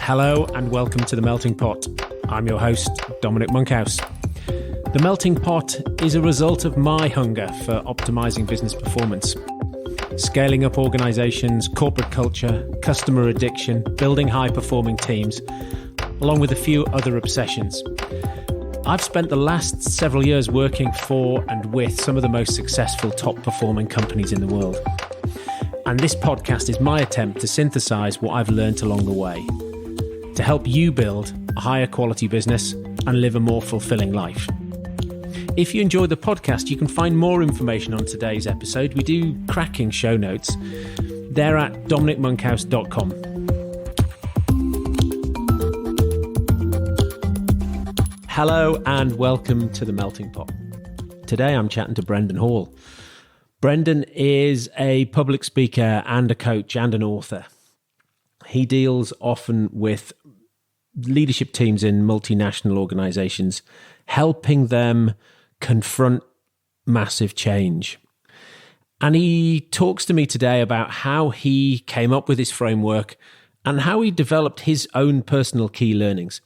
Hello and welcome to The Melting Pot. I'm your host, Dominic Monkhouse. The Melting Pot is a result of my hunger for optimizing business performance. Scaling up organizations, corporate culture, customer addiction, building high-performing teams, along with a few other obsessions. I've spent the last several years working for and with some of the most successful top-performing companies in the world. And this podcast is my attempt to synthesize what I've learned along the way, to help you build a higher quality business and live a more fulfilling life. If you enjoy the podcast, you can find more information on today's episode. We do cracking show notes. They're at dominicmonkhouse.com. Hello and welcome to The Melting Pot. Today I'm chatting to Brendan Hall. Brendan is a public speaker and a coach and an author. He deals often with leadership teams in multinational organizations, helping them confront massive change. And he talks to me today about how he came up with his framework and how he developed his own personal key learnings.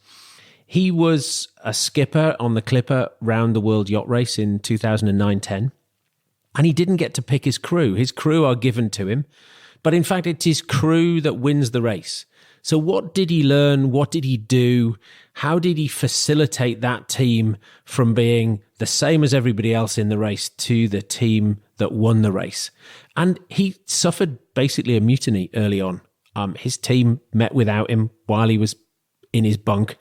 He was a skipper on the Clipper round the world yacht race in 2009-10, and he didn't get to pick his crew. His crew are given to him, but in fact, it's his crew that wins the race. So what did he learn? What did he do? How did he facilitate that team from being the same as everybody else in the race to the team that won the race? And he suffered basically a mutiny early on. His team met without him while he was in his bunk,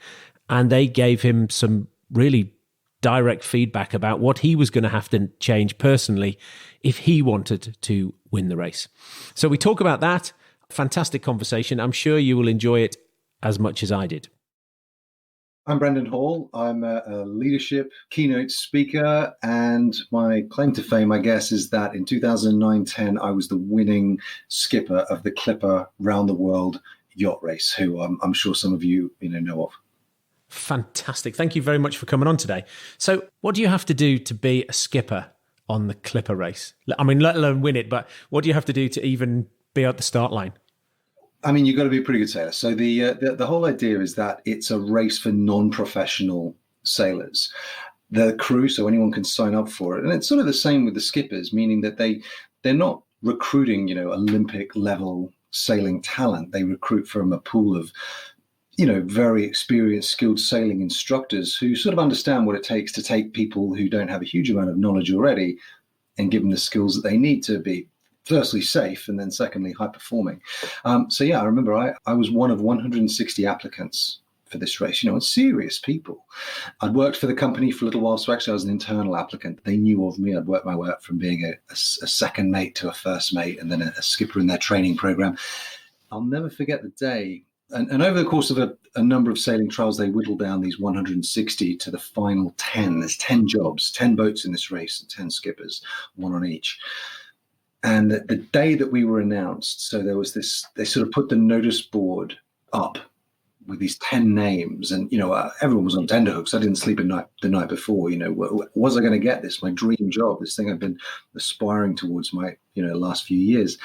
and they gave him some really direct feedback about what he was going to have to change personally if he wanted to win the race. So we talk about that. Fantastic conversation. I'm sure you will enjoy it as much as I did. I'm Brendan Hall. I'm a leadership keynote speaker, and my claim to fame, I guess, is that in 2009-10, I was the winning skipper of the Clipper round the world yacht race, who I'm sure some of you know of. Fantastic. Thank you very much for coming on today. So what do you have to do to be a skipper on the Clipper race? I mean, let alone win it, but what do you have to do to even be at the start line? I mean, you've got to be a pretty good sailor. So the whole idea is that it's a race for non-professional sailors. The crew, so anyone can sign up for it. And it's sort of the same with the skippers, meaning that they're not recruiting, Olympic level sailing talent. They recruit from a pool of very experienced, skilled sailing instructors who sort of understand what it takes to take people who don't have a huge amount of knowledge already and give them the skills that they need to be, firstly, safe, and then secondly, high performing. I remember I was one of 160 applicants for this race, serious people. I'd worked for the company for a little while, so actually I was an internal applicant. They knew of me. I'd worked my way up from being a second mate to a first mate and then a skipper in their training program. I'll never forget the day. And over the course of a number of sailing trials, they whittled down these 160 to the final 10. There's 10 jobs, 10 boats in this race, and 10 skippers, one on each. And the day that we were announced, so there was this, they sort of put the notice board up with these 10 names. And, everyone was on tenterhooks. I didn't sleep the night before. Was I going to get this, my dream job, this thing I've been aspiring towards my, last few years.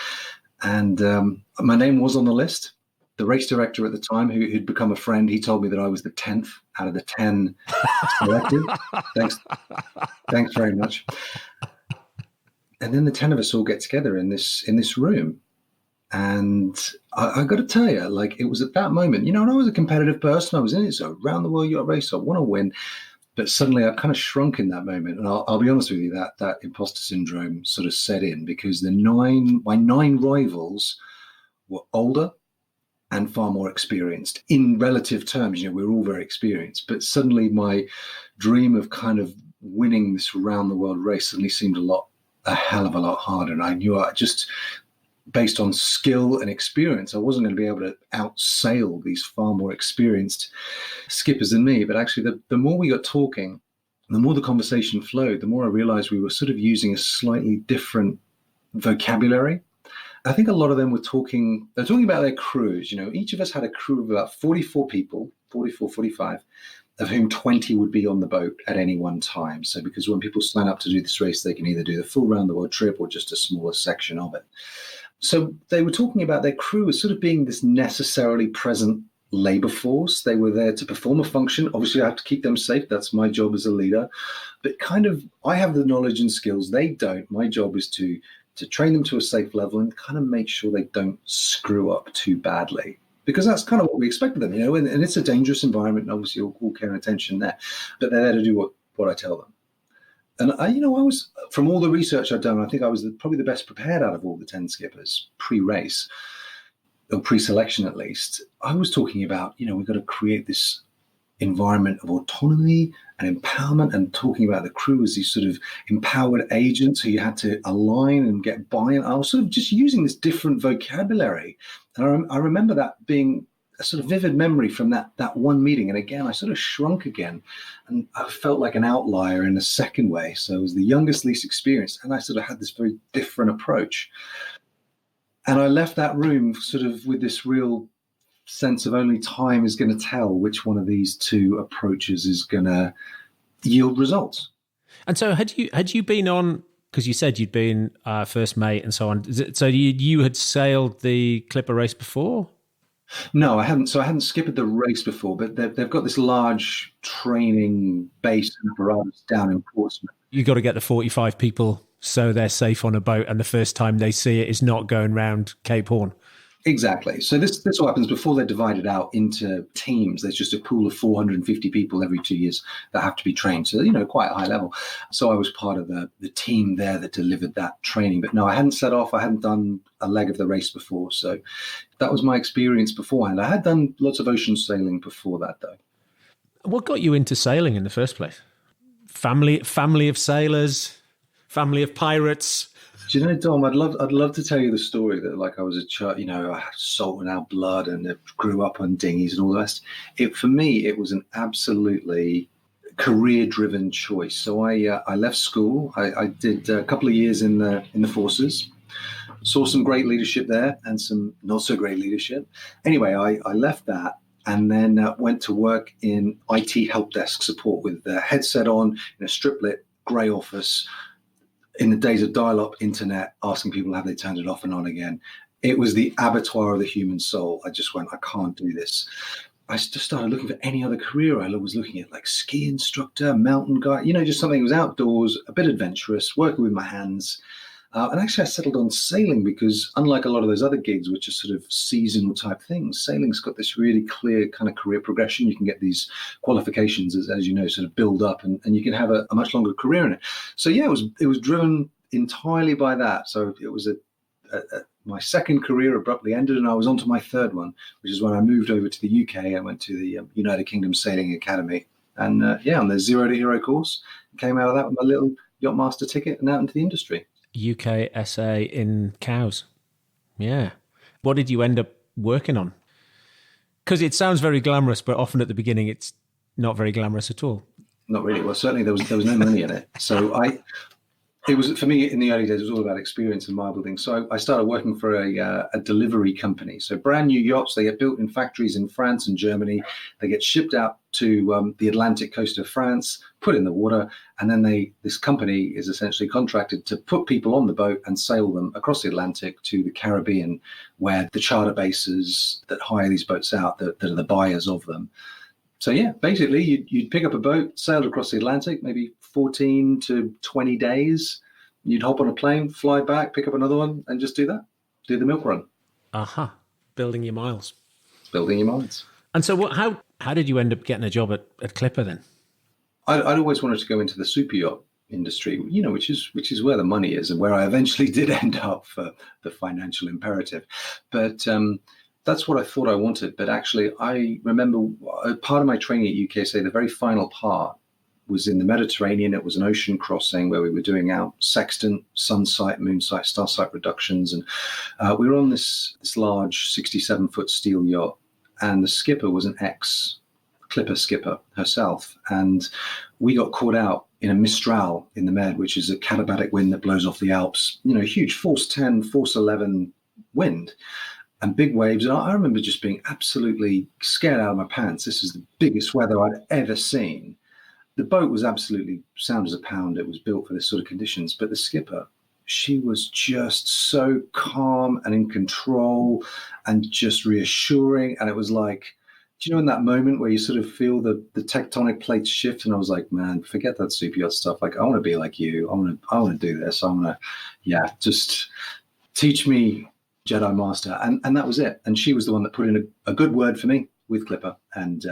And my name was on the list. The race director at the time, who'd become a friend, he told me that I was the 10th out of the 10 selected. Thanks very much. And then the 10 of us all get together in this room. And I got to tell you, it was at that moment, and I was a competitive person. I was in it. So around the world yacht race, I want to win. But suddenly I kind of shrunk in that moment. And I'll be honest with you, that imposter syndrome sort of set in because my nine rivals were older and far more experienced in relative terms. We were all very experienced, but suddenly my dream of kind of winning this round the world race suddenly seemed a hell of a lot harder. And I knew based on skill and experience, I wasn't going to be able to outsail these far more experienced skippers than me. But actually the more we got talking, the more the conversation flowed, the more I realized we were sort of using a slightly different vocabulary. I think a lot of them they're talking about their crews. Each of us had a crew of about 44 people, 44, 45, of whom 20 would be on the boat at any one time. So because when people sign up to do this race, they can either do the full round the world trip or just a smaller section of it. So they were talking about their crew as sort of being this necessarily present labor force. They were there to perform a function. Obviously, I have to keep them safe. That's my job as a leader. But kind of, I have the knowledge and skills. They don't. My job is to train them to a safe level and kind of make sure they don't screw up too badly. Because that's kind of what we expect of them, and it's a dangerous environment, and obviously all care and attention there. But they're there to do what I tell them. And I was, from all the research I've done, I think I was probably the best prepared out of all the 10 skippers pre-race, or pre-selection at least. I was talking about, we've got to create this environment of autonomy and empowerment, and talking about the crew as these sort of empowered agents who you had to align and get buy-in. I was sort of just using this different vocabulary. And I remember that being a sort of vivid memory from that one meeting. And again, I sort of shrunk again, and I felt like an outlier in a second way. So I was the youngest, least experienced, and I sort of had this very different approach. And I left that room sort of with this real sense of only time is going to tell which one of these two approaches is going to yield results. And so had you been on, because you said you'd been first mate and so on, so you had sailed the Clipper race before? No, I hadn't. So I hadn't skipped the race before, but they've got this large training base apparatus down in Portsmouth. You got to get the 45 people so they're safe on a boat, and the first time they see it is not going round Cape Horn. Exactly. So this all happens before they're divided out into teams. There's just a pool of 450 people every 2 years that have to be trained. So, quite a high level. So I was part of the team there that delivered that training. But no, I hadn't set off. I hadn't done a leg of the race before. So that was my experience beforehand. I had done lots of ocean sailing before that, though. What got you into sailing in the first place? Family of sailors, family of pirates. Do you know, Dom, I'd love to tell you the story that, like, I was a child, I had salt in our blood and grew up on dinghies and all the rest. For me, it was an absolutely career-driven choice. So I left school. I did a couple of years in the forces, saw some great leadership there and some not so great leadership. Anyway, I left that and then went to work in IT help desk support with the headset on in a strip-lit grey office, in the days of dial-up internet, asking people have they turned it off and on again. It was the abattoir of the human soul. I just went, I can't do this. I just started looking for any other career. I was looking at like ski instructor, mountain guide, just something that was outdoors, a bit adventurous, working with my hands. And actually I settled on sailing because, unlike a lot of those other gigs, which are sort of seasonal type things, sailing's got this really clear kind of career progression. You can get these qualifications, as you know, sort of build up, and you can have a much longer career in it. So yeah, it was driven entirely by that. So it was my second career abruptly ended, and I was on to my third one, which is when I moved over to the UK. I went to the United Kingdom Sailing Academy, and on the 0 to Hero course, came out of that with my little Yachtmaster ticket and out into the industry. UKSA in cows. Yeah. What did you end up working on? Because it sounds very glamorous, but often at the beginning it's not very glamorous at all. Not really. Well, certainly there was no money in it. So it was, for me in the early days, it was all about experience and mile building. So I started working for a delivery company. So brand new yachts, they get built in factories in France and Germany. They get shipped out to the Atlantic coast of France, put in the water, and then this company is essentially contracted to put people on the boat and sail them across the Atlantic to the Caribbean, where the charter bases that hire these boats out, that are the buyers of them. So yeah, basically you'd pick up a boat, sail across the Atlantic, maybe 14 to 20 days. You'd hop on a plane, fly back, pick up another one, and just do the milk run. Aha, building your miles. Building your miles. And so how did you end up getting a job at Clipper then? I'd always wanted to go into the super yacht industry, which is where the money is and where I eventually did end up for the financial imperative. But that's what I thought I wanted. But actually, I remember part of my training at UKSA, the very final part was in the Mediterranean. It was an ocean crossing where we were doing out sextant, sun sight, moon sight, star sight reductions. And we were on this large 67-foot steel yacht. And the skipper was an ex-Clipper skipper herself. And we got caught out in a Mistral in the Med, which is a katabatic wind that blows off the Alps, huge force 10, force 11 wind and big waves. And I remember just being absolutely scared out of my pants. This is the biggest weather I'd ever seen. The boat was absolutely sound as a pound. It was built for this sort of conditions. But the skipper, she was just so calm and in control and just reassuring. And it was like do you know in that moment where you sort of feel the tectonic plates shift? And I was like, man, forget that super yacht stuff. Like, I want to be like you. I want to do this. I want to, just teach me, Jedi Master. And that was it. And she was the one that put in a good word for me with Clipper. And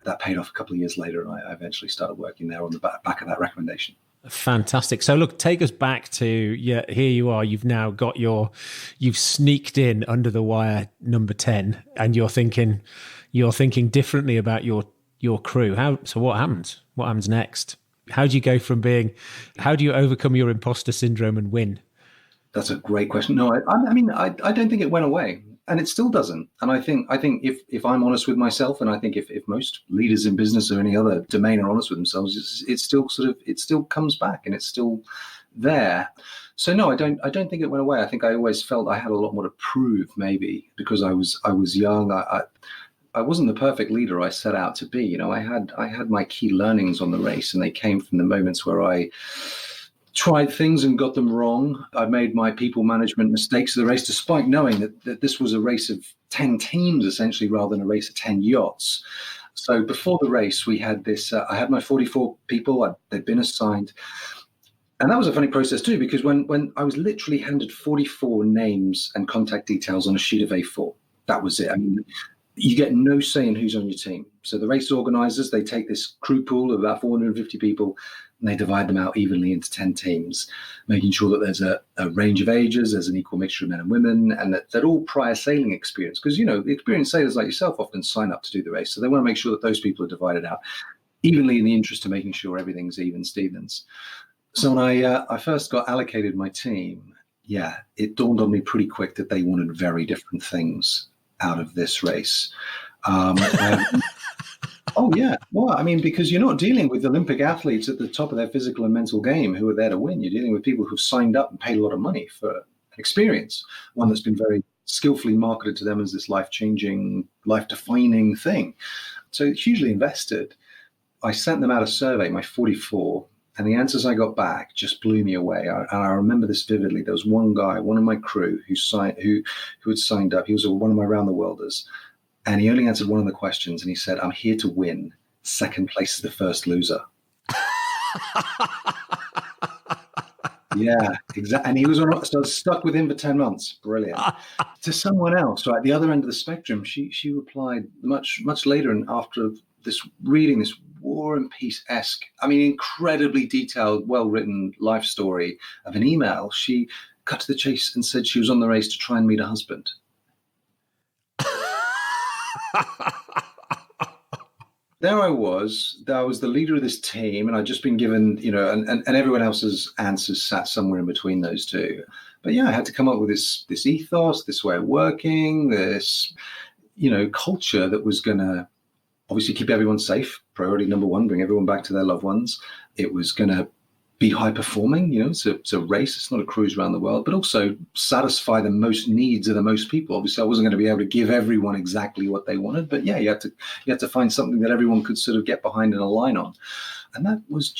that paid off a couple of years later. And I eventually started working there on the back of that recommendation. Fantastic. So look, take us back to, here you are, you've now got you've sneaked in under the wire number 10 and you're thinking differently about your crew. So what happens? What happens next? How do you overcome your imposter syndrome and win? That's a great question. No, I mean, I don't think it went away, and it still doesn't. And I think if I'm honest with myself, and I think if most leaders in business or any other domain are honest with themselves, it still comes back, and it's still there. So no, I don't think it went away. I think I always felt I had a lot more to prove, maybe because I was young. I wasn't the perfect leader I set out to be. I had my key learnings on the race, and they came from the moments where I tried things and got them wrong. I made my people management mistakes of the race, despite knowing that this was a race of 10 teams, essentially, rather than a race of 10 yachts. So before the race, we had this, I had my 44 people, they'd been assigned. And that was a funny process too, because when I was literally handed 44 names and contact details on a sheet of A4, that was it. I mean, you get no say in who's on your team. So the race organizers, they take this crew pool of about 450 people, and they divide them out evenly into 10 teams, making sure that there's a range of ages, there's an equal mixture of men and women, and that they're all prior sailing experience. Because, the experienced sailors like yourself often sign up to do the race. So they want to make sure that those people are divided out evenly in the interest of making sure everything's even Stevens. So when I first got allocated my team, it dawned on me pretty quick that they wanted very different things out of this race. Oh, yeah. Well, I mean, because you're not dealing with Olympic athletes at the top of their physical and mental game who are there to win. You're dealing with people who've signed up and paid a lot of money for an experience, one that's been very skillfully marketed to them as this life-changing, life-defining thing. So hugely invested. I sent them out a survey, my 44, and the answers I got back just blew me away. I remember this vividly. There was one guy, one of my crew, who had signed up. He was one of my round-the-worlders. And he only answered one of the questions, and he said, "I'm here to win. Second place is the first loser." Yeah, exactly. And he was so I was stuck with him for 10 months. Brilliant. To someone else, right, the other end of the spectrum, she replied much later, and after reading this War and Peace-esque, I mean, incredibly detailed, well-written life story of an email, she cut to the chase and said she was on the race to try and meet a husband. There I was the leader of this team, and I'd just been given, and everyone else's answers sat somewhere in between those two. But I had to come up with this ethos, this way of working, this, culture that was going to obviously keep everyone safe. Priority number one, bring everyone back to their loved ones. It was going to be high performing, it's a race, it's not a cruise around the world, but also satisfy the most needs of the most people. Obviously I wasn't going to be able to give everyone exactly what they wanted, but you had to find something that everyone could sort of get behind and align on. And that was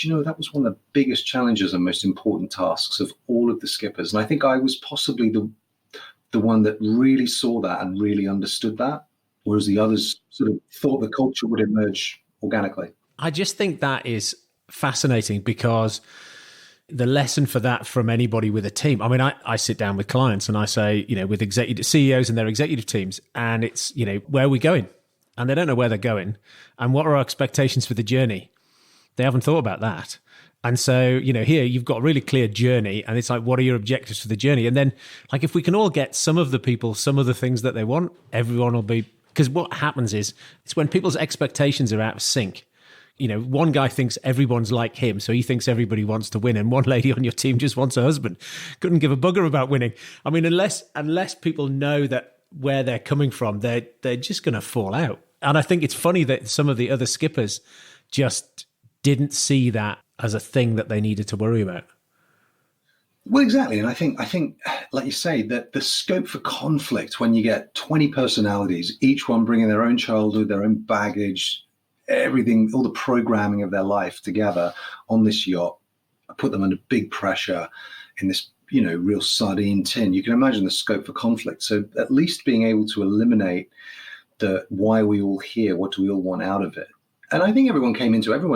one of the biggest challenges and most important tasks of all of the skippers. And I think I was possibly the one that really saw that and really understood that, whereas the others sort of thought the culture would emerge organically. I just think that is fascinating, because the lesson for that from anybody with a team, I mean, I sit down with clients and I say, with executive CEOs and their executive teams, and it's, where are we going? And they don't know where they're going. And what are our expectations for the journey? They haven't thought about that. And so, here you've got a really clear journey, and it's like, what are your objectives for the journey? And then, like, if we can all get some of the people, some of the things that they want, everyone will be, because what happens is, it's when people's expectations are out of sync. One guy thinks everyone's like him, so he thinks everybody wants to win, and one lady on your team just wants a husband. Couldn't give a bugger about winning. I mean, unless people know that where they're coming from, they're just going to fall out. And I think it's funny that some of the other skippers just didn't see that as a thing that they needed to worry about. Well, exactly. And I think, like you say, that the scope for conflict when you get 20 personalities, each one bringing their own childhood, their own baggage, everything, all the programming of their life together on this yacht, put them under big pressure in this, real sardine tin. You can imagine the scope for conflict. So at least being able to eliminate the why are we all here? What do we all want out of it? And I think everyone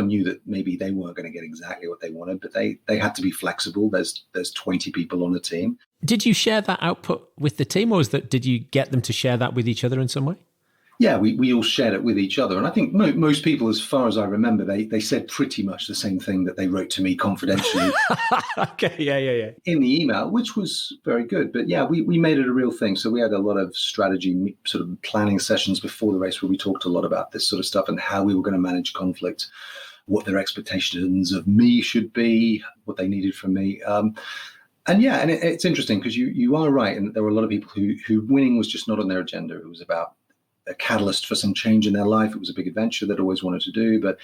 knew that maybe they weren't going to get exactly what they wanted, but they had to be flexible. There's 20 people on a team. Did you share that output with the team, or did you get them to share that with each other in some way? Yeah, we all shared it with each other. And I think most people, as far as I remember, they said pretty much the same thing that they wrote to me confidentially. Okay, yeah. In the email, which was very good. But yeah, we made it a real thing. So we had a lot of strategy, sort of planning sessions before the race where we talked a lot about this sort of stuff and how we were going to manage conflict, what their expectations of me should be, what they needed from me. And it's interesting because you are right. And there were a lot of people who winning was just not on their agenda. It was about a catalyst for some change in their life. It was a big adventure they'd always wanted to do. But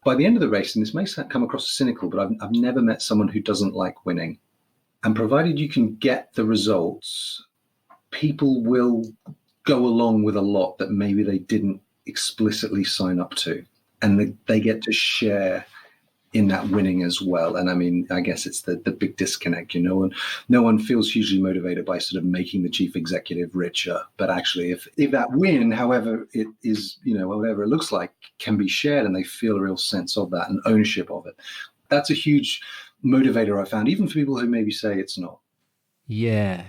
by the end of the race, and this may come across as cynical, but I've never met someone who doesn't like winning. And provided you can get the results, people will go along with a lot that maybe they didn't explicitly sign up to. And they get to share in that winning as well. And I mean, I guess it's the big disconnect, and no one feels hugely motivated by sort of making the chief executive richer. But actually, if that win, however it is, whatever it looks like, can be shared and they feel a real sense of that and ownership of it, that's a huge motivator I found, even for people who maybe say it's not. Yeah.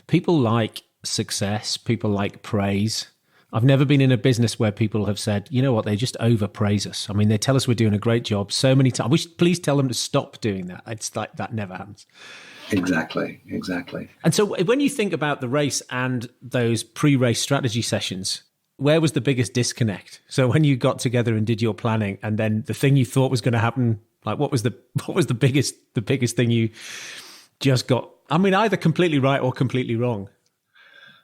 People like success. People like praise. I've never been in a business where people have said, you know what, they just overpraise us. I mean, they tell us we're doing a great job so many times. Please tell them to stop doing that. It's like that never happens. Exactly. And so when you think about the race and those pre-race strategy sessions, where was the biggest disconnect? So when you got together and did your planning, and then the thing you thought was going to happen, like what was the biggest thing you just got? I mean, either completely right or completely wrong.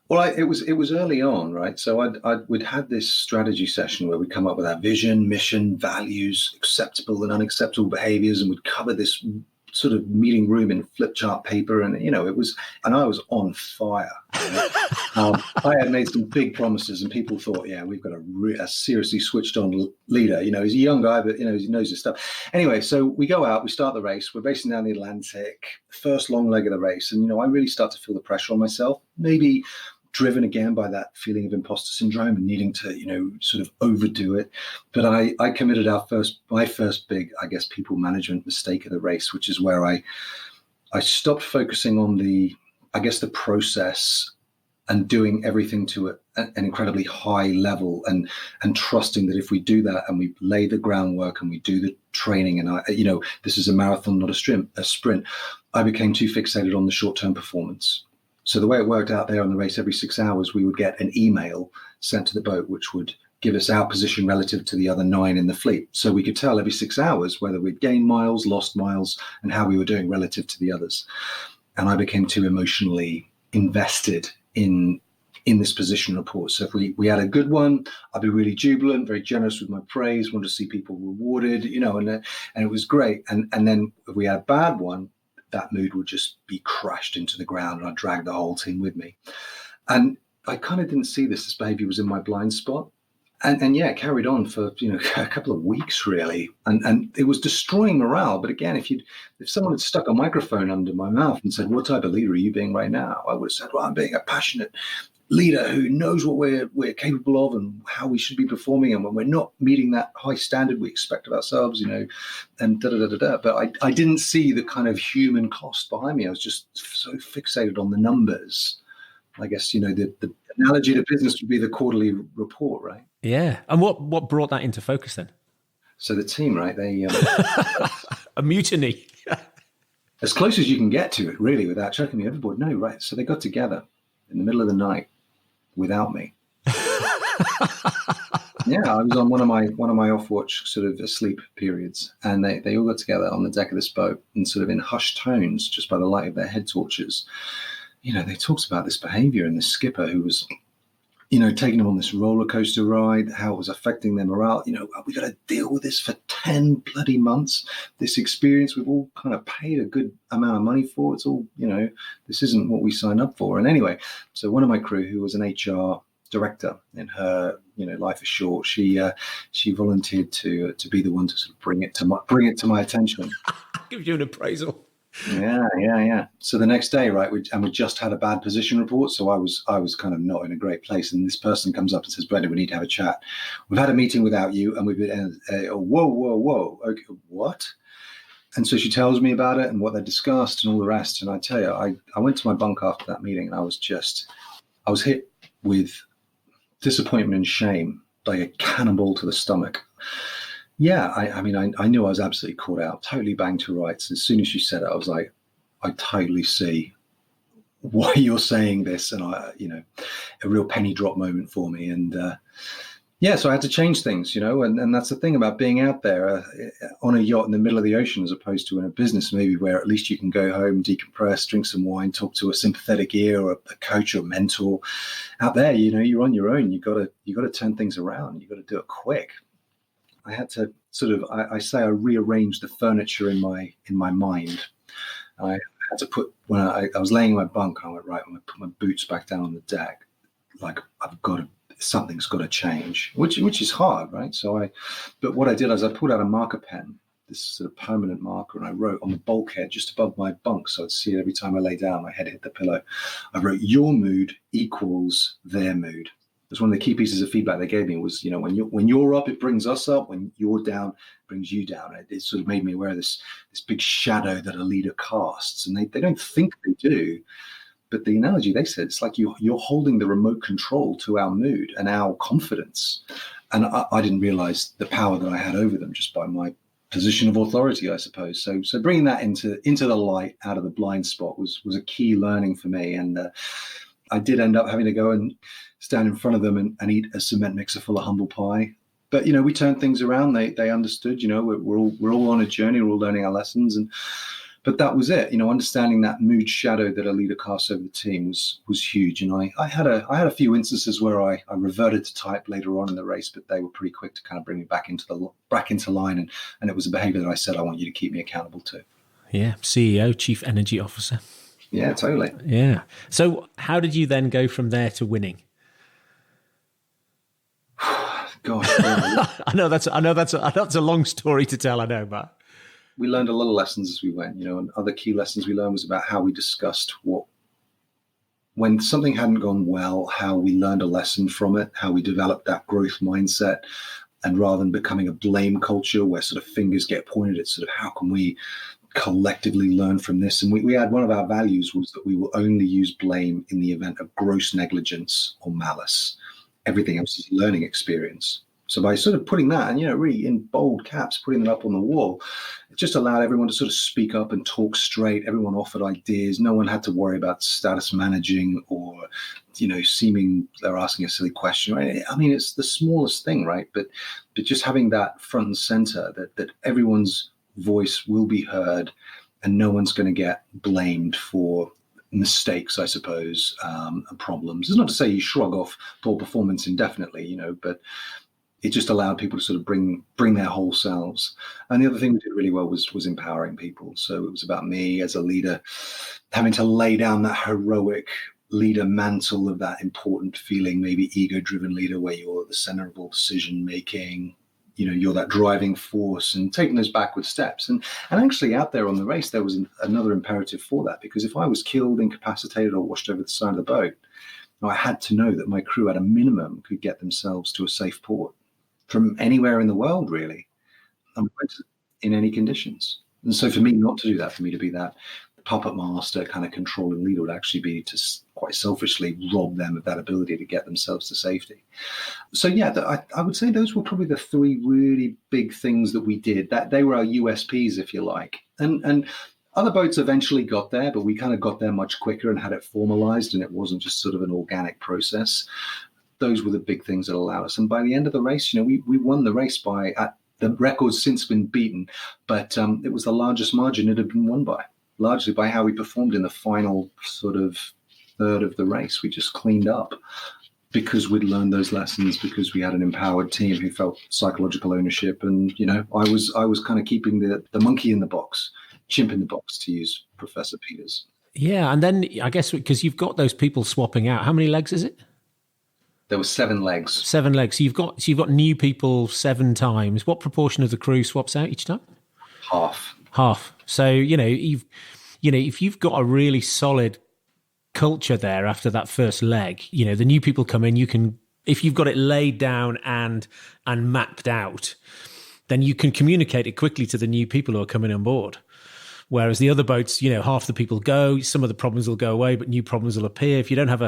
Well, it was early on, right? So we'd had this strategy session where we'd come up with our vision, mission, values, acceptable and unacceptable behaviors, and we'd cover this sort of meeting room in flip chart paper, and I was on fire. I had made some big promises, and people thought, yeah, we've got a seriously switched on leader. He's a young guy, but he knows his stuff. Anyway, so we go out, we start the race. We're racing down the Atlantic, first long leg of the race, and I really start to feel the pressure on myself. Maybe driven again by that feeling of imposter syndrome and needing to, sort of overdo it. But I committed my first big, I guess, people management mistake of the race, which is where I stopped focusing on the process and doing everything to an incredibly high level and trusting that if we do that and we lay the groundwork and we do the training and this is a marathon, not a sprint, I became too fixated on the short-term performance. So the way it worked out there on the race, every 6 hours, we would get an email sent to the boat, which would give us our position relative to the other 9 in the fleet. So we could tell every 6 hours whether we'd gained miles, lost miles, and how we were doing relative to the others. And I became too emotionally invested in this position report. So if we had a good one, I'd be really jubilant, very generous with my praise, wanted to see people rewarded, and it was great. And then if we had a bad one, that mood would just be crashed into the ground, and I dragged the whole team with me. And I kind of didn't see this behavior was in my blind spot. And it carried on for a couple of weeks really, and it was destroying morale. But again, if someone had stuck a microphone under my mouth and said, "What type of leader are you being right now?" I would have said, "Well, I'm being a passionate leader who knows what we're capable of and how we should be performing, and when we're not meeting that high standard we expect of ourselves, and da da da da da." But I didn't see the kind of human cost behind me. I was just so fixated on the numbers. I guess the analogy to business would be the quarterly report, right? Yeah. And what brought that into focus then? So the team, right? They a mutiny. As close as you can get to it, really, without choking me overboard. No, right? So they got together in the middle of the night without me. Yeah, I was on one of my off-watch sort of asleep periods, and they all got together on the deck of this boat and sort of in hushed tones, just by the light of their head torches. They talked about this behavior and the skipper who was, taking them on this roller coaster ride, how it was affecting their morale. We got to deal with this for 10 bloody months. This experience we've all kind of paid a good amount of money for. It's all, this isn't what we signed up for. And anyway, so one of my crew, who was an HR director in her, life is short, she volunteered to be the one to sort of bring it to my attention. Give you an appraisal. Yeah. So the next day, right, we just had a bad position report, so I was kind of not in a great place. And this person comes up and says, "Brendan, we need to have a chat. We've had a meeting without you, and we've been whoa, okay, what?" And so she tells me about it and what they discussed and all the rest. And I tell you, I went to my bunk after that meeting, and I was hit with disappointment and shame, like a cannonball to the stomach. Yeah, I mean, I knew I was absolutely caught out, totally banged to rights. As soon as she said it, I was like, I totally see why you're saying this. And a real penny drop moment for me. And yeah, so I had to change things, and that's the thing about being out there on a yacht in the middle of the ocean, as opposed to in a business, maybe where at least you can go home, decompress, drink some wine, talk to a sympathetic ear or a coach or a mentor. Out there, you're on your own. You got to turn things around. You got to do it quick. I had to I say I rearranged the furniture in my mind. I had to put, when I was laying in my bunk, I went, right, I'm going to put my boots back down on the deck. Like, something's got to change, which is hard, right? But what I did is I pulled out a marker pen, this sort of permanent marker, and I wrote on the bulkhead just above my bunk, so I'd see it every time I lay down, my head hit the pillow. I wrote, your mood equals their mood. That's one of the key pieces of feedback they gave me was, when you're up, it brings us up. When you're down, it brings you down. It sort of made me aware of this big shadow that a leader casts, and they don't think they do. But the analogy they said, it's like you're holding the remote control to our mood and our confidence. And I didn't realize the power that I had over them just by my position of authority, I suppose. So bringing that into the light, out of the blind spot, was a key learning for me. And I did end up having to go and stand in front of them and eat a cement mixer full of humble pie. But we turned things around. They understood. We're all on a journey. We're all learning our lessons. But that was it. Understanding that mood shadow that a leader casts over the team was huge. And I had a few instances where I reverted to type later on in the race, but they were pretty quick to kind of bring me back into line. And it was a behavior that I said, I want you to keep me accountable to. Yeah, CEO, Chief Energy Officer. Yeah, totally. Yeah. So how did you then go from there to winning? Gosh, I know that's a long story to tell. I know, but we learned a lot of lessons as we went. And other key lessons we learned was about how we discussed when something hadn't gone well, how we learned a lesson from it, how we developed that growth mindset, and rather than becoming a blame culture where sort of fingers get pointed at sort of how can we collectively learn from this. And we had one of our values was that we will only use blame in the event of gross negligence or malice. Everything else is a learning experience. So by sort of putting that and, really in bold caps, putting it up on the wall, it just allowed everyone to sort of speak up and talk straight. Everyone offered ideas. No one had to worry about status managing or, seeming they're asking a silly question. Right? I mean, it's the smallest thing, right? But just having that front and center that everyone's voice will be heard and no one's going to get blamed for mistakes, I suppose, and problems. It's not to say you shrug off poor performance indefinitely, but it just allowed people to sort of bring their whole selves. And the other thing we did really well was empowering people. So it was about me as a leader having to lay down that heroic leader mantle of that important feeling, maybe ego-driven leader where you're the center of all decision making, you're that driving force, and taking those backward steps. And actually out there on the race, there was another imperative for that, because if I was killed, incapacitated, or washed over the side of the boat, I had to know that my crew at a minimum could get themselves to a safe port from anywhere in the world, really, in any conditions. And so for me not to do that, for me to be that puppet master kind of controlling leader, would actually be to quite selfishly rob them of that ability to get themselves to safety. So yeah, I would say those were probably the three really big things that we did. That they were our USPs, if you like. And other boats eventually got there, but we kind of got there much quicker and had it formalized, and it wasn't just sort of an organic process. Those were the big things that allowed us. And by the end of the race, we won the race by, the record's since been beaten, but it was the largest margin it had been won by, largely by how we performed in the final sort of third of the race. We just cleaned up because we'd learned those lessons, because we had an empowered team who felt psychological ownership. And, I was kind of keeping the monkey in the box, chimp in the box, to use Professor Peters. Yeah. And then I guess because you've got those people swapping out, how many legs is it? There were 7 legs. 7 legs. So you've got new people 7 times. What proportion of the crew swaps out each time? Half. So, if you've got a really solid culture there after that first leg, the new people come in, if you've got it laid down and mapped out, then you can communicate it quickly to the new people who are coming on board. Whereas the other boats, half the people go, some of the problems will go away, but new problems will appear. If you don't have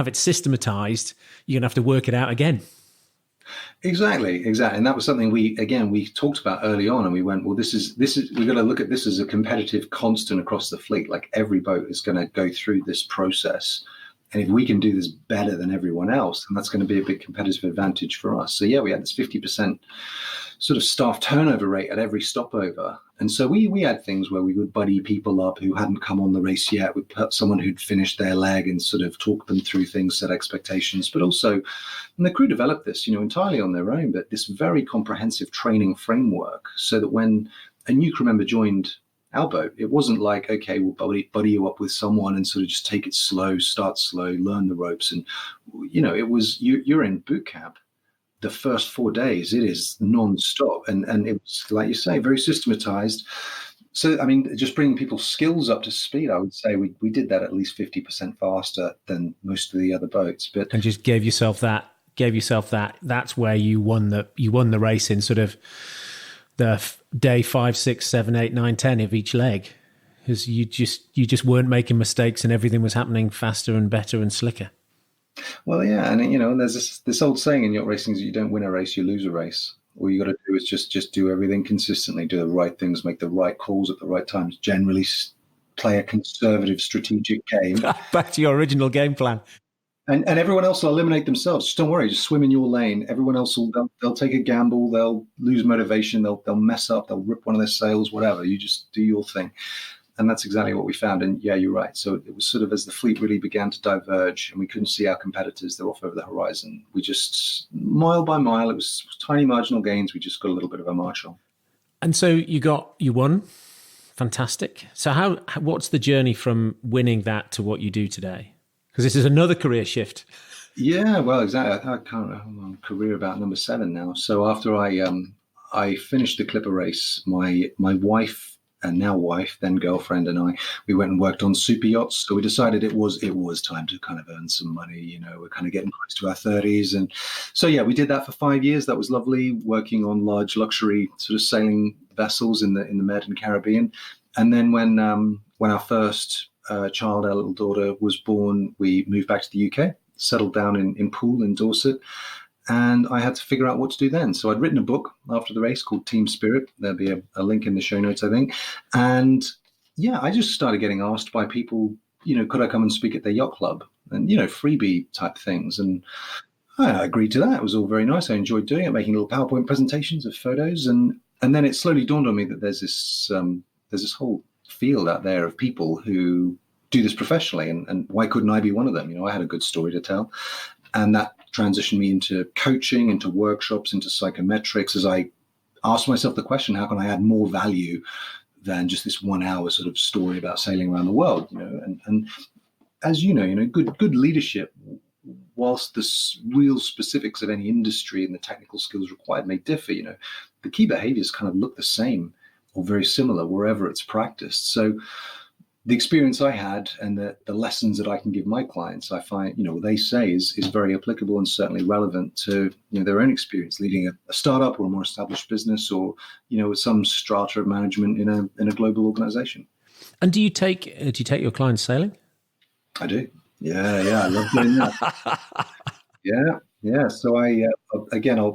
it systematized, you're gonna have to work it out again. Exactly. And that was something we talked about early on, and we went, well, this is we're going to look at this as a competitive constant across the fleet. Like every boat is going to go through this process, and if we can do this better than everyone else, then that's going to be a big competitive advantage for us. So yeah, we had this 50% sort of staff turnover rate at every stopover. And so we had things where we would buddy people up who hadn't come on the race yet. We'd put someone who'd finished their leg and sort of talk them through things, set expectations, but also, and the crew developed this, entirely on their own, but this very comprehensive training framework so that when a new crew member joined our boat, it wasn't like, okay, we'll buddy you up with someone and sort of just take it slow, start slow, learn the ropes. And, it was, you're in boot camp. The first 4 days, it is non-stop. And it was, like you say, very systematized. So, I mean, just bringing people's skills up to speed, I would say we did that at least 50% faster than most of the other boats. But and just gave yourself that. That's where you won the race in sort of the day 5, 6, 7, 8, 9, 10 of each leg, because you just weren't making mistakes and everything was happening faster and better and slicker. Well, yeah, and there's this old saying in yacht racing is you don't win a race, you lose a race. All you got to do is just do everything consistently, do the right things, make the right calls at the right times. Generally, play a conservative, strategic game. Back to your original game plan. And everyone else will eliminate themselves. Just don't worry. Just swim in your lane. Everyone else they'll take a gamble. They'll lose motivation. They'll mess up. They'll rip one of their sails. Whatever. You just do your thing. And that's exactly what we found. And yeah, you're right. So it was sort of as the fleet really began to diverge and we couldn't see our competitors, they're off over the horizon. We just, mile by mile, it was tiny marginal gains. We just got a little bit of a march on. And so you won. Fantastic. So what's the journey from winning that to what you do today? Because this is another career shift. Yeah, well, exactly. I can't remember. I'm on career about number 7 now. So after I finished the Clipper race, my wife, and now wife, then girlfriend, and we went and worked on super yachts. So we decided it was time to kind of earn some money. We're kind of getting close to our 30s. And so, yeah, we did that for 5 years. That was lovely, working on large luxury sort of sailing vessels in the Med and Caribbean. And then when our first child, our little daughter, was born, we moved back to the UK, settled down in Poole in Dorset. And I had to figure out what to do then. So I'd written a book after the race called Team Spirit. There'll be a link in the show notes, I think. And yeah, I just started getting asked by people, could I come and speak at their yacht club? And, freebie type things. And I agreed to that. It was all very nice. I enjoyed doing it, making little PowerPoint presentations of photos. And then it slowly dawned on me that there's this whole field out there of people who do this professionally. And why couldn't I be one of them? I had a good story to tell. And that transitioned me into coaching, into workshops, into psychometrics, as I asked myself the question, how can I add more value than just this 1 hour sort of story about sailing around the world? And as good leadership, whilst the real specifics of any industry and the technical skills required may differ, the key behaviors kind of look the same or very similar wherever it's practiced. So the experience I had and the lessons that I can give my clients, I find, what they say is very applicable and certainly relevant to, their own experience leading a startup or a more established business or, with some strata of management in a global organization. And do you take your clients sailing? I do. Yeah. I love doing that. Yeah. So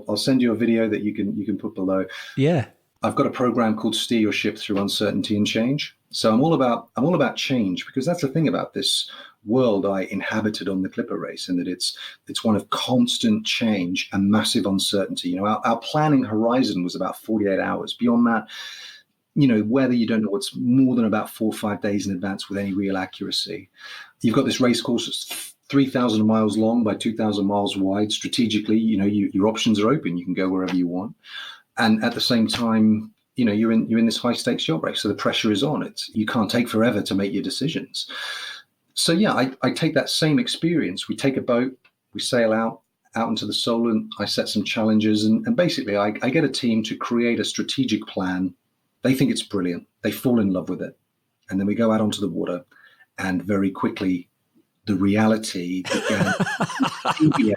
I'll send you a video that you can put below. Yeah. I've got a program called Steer Your Ship Through Uncertainty and Change. So I'm all about change, because that's the thing about this world I inhabited on the Clipper race, and that it's one of constant change and massive uncertainty. Our planning horizon was about 48 hours. Beyond that, whether you don't know what's more than about 4 or 5 days in advance with any real accuracy. You've got this race course that's 3,000 miles long by 2,000 miles wide. Strategically, your options are open. You can go wherever you want. And at the same time, you're in this high stakes yacht race, so the pressure is on. You can't take forever to make your decisions. So yeah, I take that same experience. We take a boat, we sail out into the Solent. I set some challenges, and basically I get a team to create a strategic plan. They think it's brilliant. They fall in love with it. And then we go out onto the water, and very quickly the reality began to deviate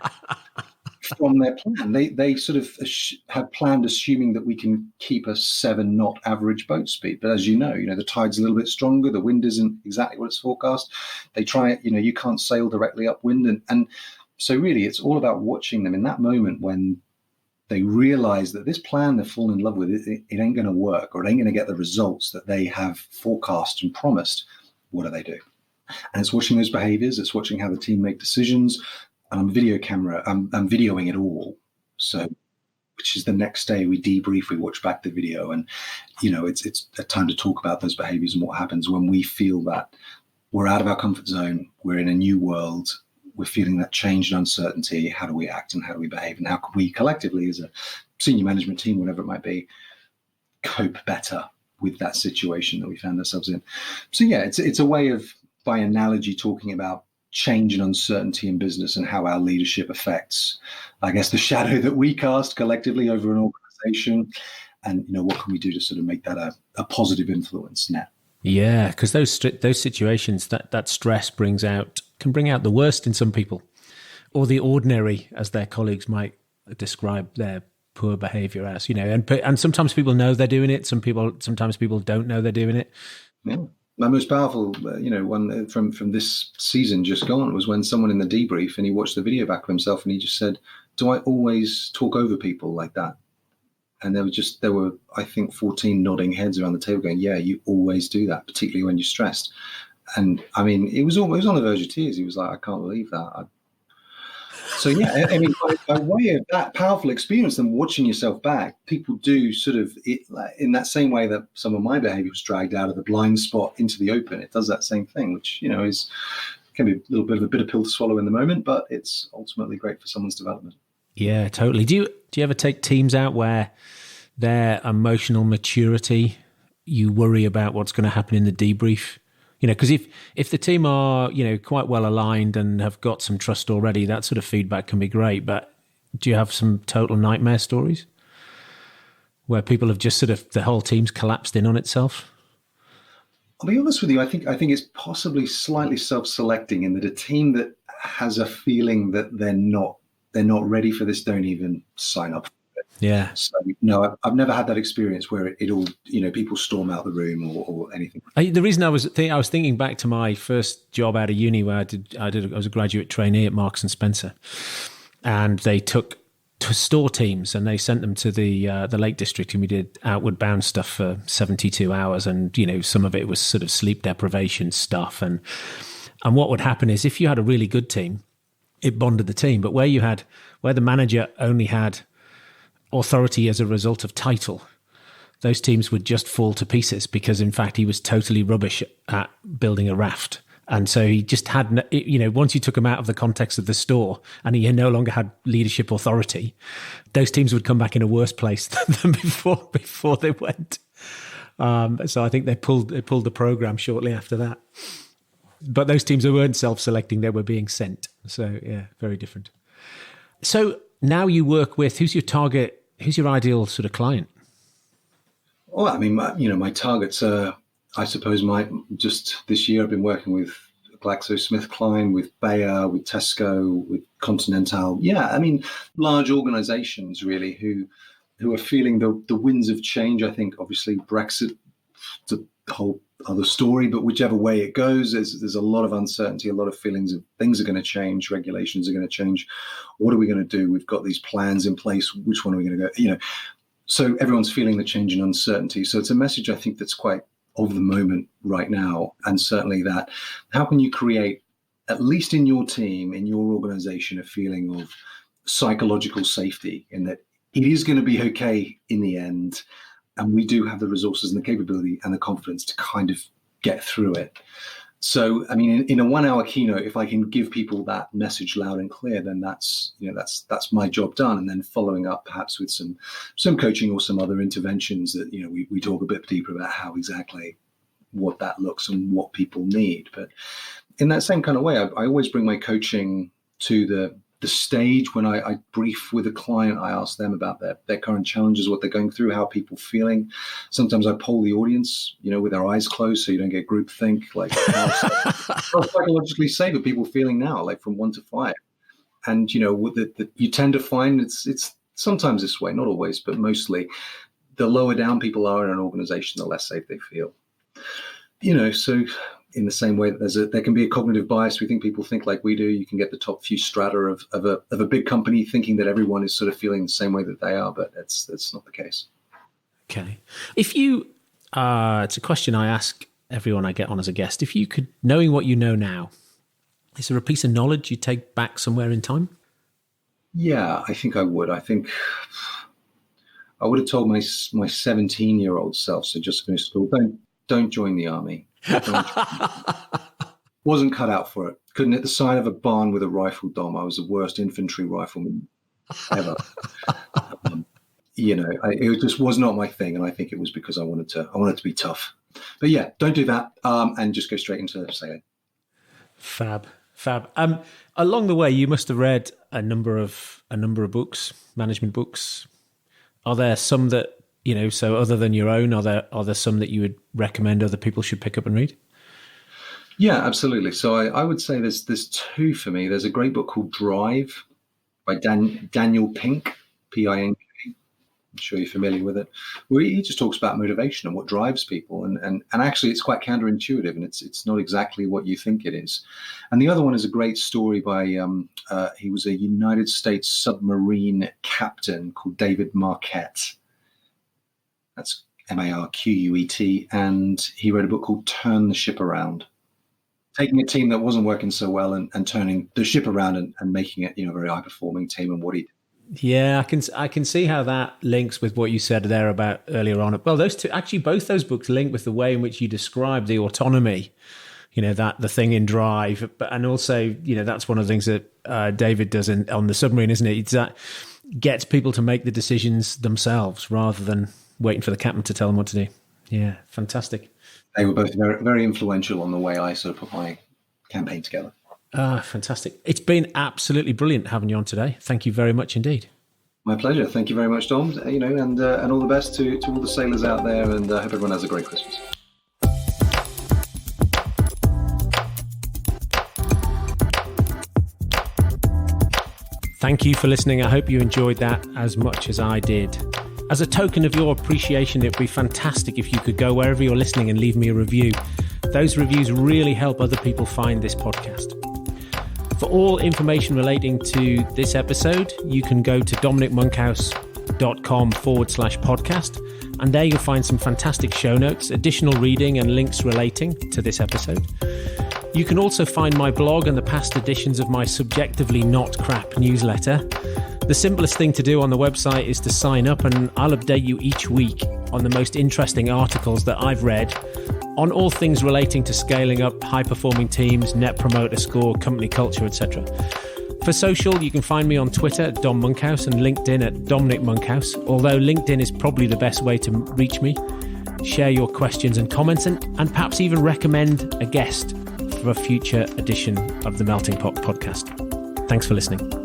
from their plan. They sort of had planned assuming that we can keep a 7-knot average boat speed. But as you know, the tide's a little bit stronger. The wind isn't exactly what it's forecast. They try it, you can't sail directly upwind. And so really it's all about watching them in that moment when they realize that this plan they've fallen in love with, it ain't going to work, or it ain't going to get the results that they have forecast and promised. What do? And it's watching those behaviors. It's watching how the team make decisions. And I'm videoing it all. So, which is the next day we debrief, we watch back the video, and it's a time to talk about those behaviors and what happens when we feel that we're out of our comfort zone, we're in a new world, we're feeling that change and uncertainty. How do we act and how do we behave, and how can we collectively, as a senior management team, whatever it might be, cope better with that situation that we found ourselves in? So yeah, it's a way of, by analogy, talking about change and uncertainty in business and how our leadership affects, I guess, the shadow that we cast collectively over an organization, and what can we do to sort of make that a positive influence net. Yeah, because those situations, that stress can bring out the worst in some people, or the ordinary, as their colleagues might describe their poor behavior as. And sometimes people know they're doing it. Sometimes people don't know they're doing it. Yeah. My most powerful, one from this season just gone was when someone in the debrief, and he watched the video back of himself, and he just said, "Do I always talk over people like that?" And there were I think 14 nodding heads around the table going, "Yeah, you always do that, particularly when you're stressed." And I mean, it was on the verge of tears. He was like, "I can't believe that." So yeah, I mean, by way of that powerful experience and watching yourself back, people do sort of, in that same way that some of my behavior was dragged out of the blind spot into the open. It does that same thing, which can be a little bit of a bitter pill to swallow in the moment, but it's ultimately great for someone's development. Yeah, totally. Do you ever take teams out where their emotional maturity, you worry about what's going to happen in the debrief? Because if the team are, quite well aligned and have got some trust already, that sort of feedback can be great. But do you have some total nightmare stories where people have just the whole team's collapsed in on itself? I'll be honest with you. I think it's possibly slightly self-selecting, in that a team that has a feeling that they're not ready for this don't even sign up. Yeah. So no, I've never had that experience where it all, people storm out the room or anything. The reason I was thinking back to my first job out of uni, where I was a graduate trainee at Marks and Spencer, and they took to store teams and they sent them to the Lake District, and we did outward bound stuff for 72 hours, and some of it was sort of sleep deprivation stuff, and what would happen is, if you had a really good team, it bonded the team, but where the manager only had authority as a result of title, those teams would just fall to pieces, because in fact he was totally rubbish at building a raft. And so he just had, once you took him out of the context of the store and he no longer had leadership authority, those teams would come back in a worse place than before they went. So I think they pulled the program shortly after that. But those teams weren't self-selecting, they were being sent. So yeah, very different. So now you work with, who's your target? Who's your ideal sort of client? Well, I mean, my targets are, I suppose, just this year I've been working with GlaxoSmithKline, with Bayer, with Tesco, with Continental. Yeah, I mean, large organizations really who are feeling the winds of change. I think obviously Brexit, the whole other story, but whichever way it goes, there's a lot of uncertainty, a lot of feelings of things are going to change, regulations are going to change. What are we going to do? We've got these plans in place. Which one are we going to go? So everyone's feeling the change and uncertainty. So it's a message, I think, that's quite of the moment right now. And certainly that, how can you create, at least in your team, in your organization, a feeling of psychological safety, in that it is going to be okay in the end. And we do have the resources and the capability and the confidence to kind of get through it. So, I mean, in a 1 hour keynote, if I can give people that message loud and clear, then that's my job done. And then following up perhaps with some coaching or some other interventions that, we talk a bit deeper about how exactly what that looks and what people need. But in that same kind of way, I always bring my coaching to the stage when I brief with a client, I ask them about their current challenges, what they're going through, how people feeling. Sometimes I poll the audience, with their eyes closed so you don't get groupthink, like how psychologically safe are people feeling now, like from 1 to 5. And, you tend to find it's sometimes this way, not always, but mostly the lower down people are in an organization, the less safe they feel. So in the same way that there can be a cognitive bias, we think people think like we do. You can get the top few strata of a big company thinking that everyone is sort of feeling the same way that they are, but that's not the case. Okay. If you, it's a question I ask everyone I get on as a guest. If you could, knowing what you know now, is there a piece of knowledge you take back somewhere in time? Yeah, I think I would. I think I would have told my 17-year-old self, so just finished school, don't join the army. Wasn't cut out for it. Couldn't hit the side of a barn with a rifle, Dom. I was the worst infantry rifleman ever. It just was not my thing, and I think it was because I wanted to be tough. But yeah, don't do that, and just go straight into sailing. Fab. Along the way, you must have read a number of books, management books. Are there some that, so other than your own, are there some that you would recommend other people should pick up and read? Yeah, absolutely. So I would say there's two for me. There's a great book called Drive by Daniel Pink, P-I-N-K. I'm sure you're familiar with it. Where he just talks about motivation and what drives people. And actually it's quite counterintuitive, and it's not exactly what you think it is. And the other one is a great story by, he was a United States submarine captain called David Marquette. That's Marquet. And he wrote a book called Turn the Ship Around. Taking a team that wasn't working so well and turning the ship around and making it, a very high-performing team, and what he did. Yeah, I can see how that links with what you said there about earlier on. Well, those two, actually, both those books link with the way in which you describe the autonomy, that the thing in Drive, and also, that's one of the things that David does on the submarine, isn't it? It's that gets people to make the decisions themselves rather than waiting for the captain to tell them what to do. Yeah, fantastic. They were both very, very influential on the way I sort of put my campaign together. Fantastic. It's been absolutely brilliant having you on today. Thank you very much indeed. My pleasure. Thank you very much, Dom. And all the best to all the sailors out there, and I hope everyone has a great Christmas. Thank you for listening. I hope you enjoyed that as much as I did. As a token of your appreciation, it would be fantastic if you could go wherever you're listening and leave me a review. Those reviews really help other people find this podcast. For all information relating to this episode, you can go to dominicmonkhouse.com/podcast, and there you'll find some fantastic show notes, additional reading and links relating to this episode. You can also find my blog and the past editions of my subjectively not crap newsletter. The simplest thing to do on the website is to sign up, and I'll update you each week on the most interesting articles that I've read on all things relating to scaling up high-performing teams, net promoter score, company culture, etc. For social, you can find me on Twitter at Dom Monkhouse and LinkedIn at Dominic Monkhouse, although LinkedIn is probably the best way to reach me. Share your questions and comments, and perhaps even recommend a guest for a future edition of the Melting Pot podcast. Thanks for listening.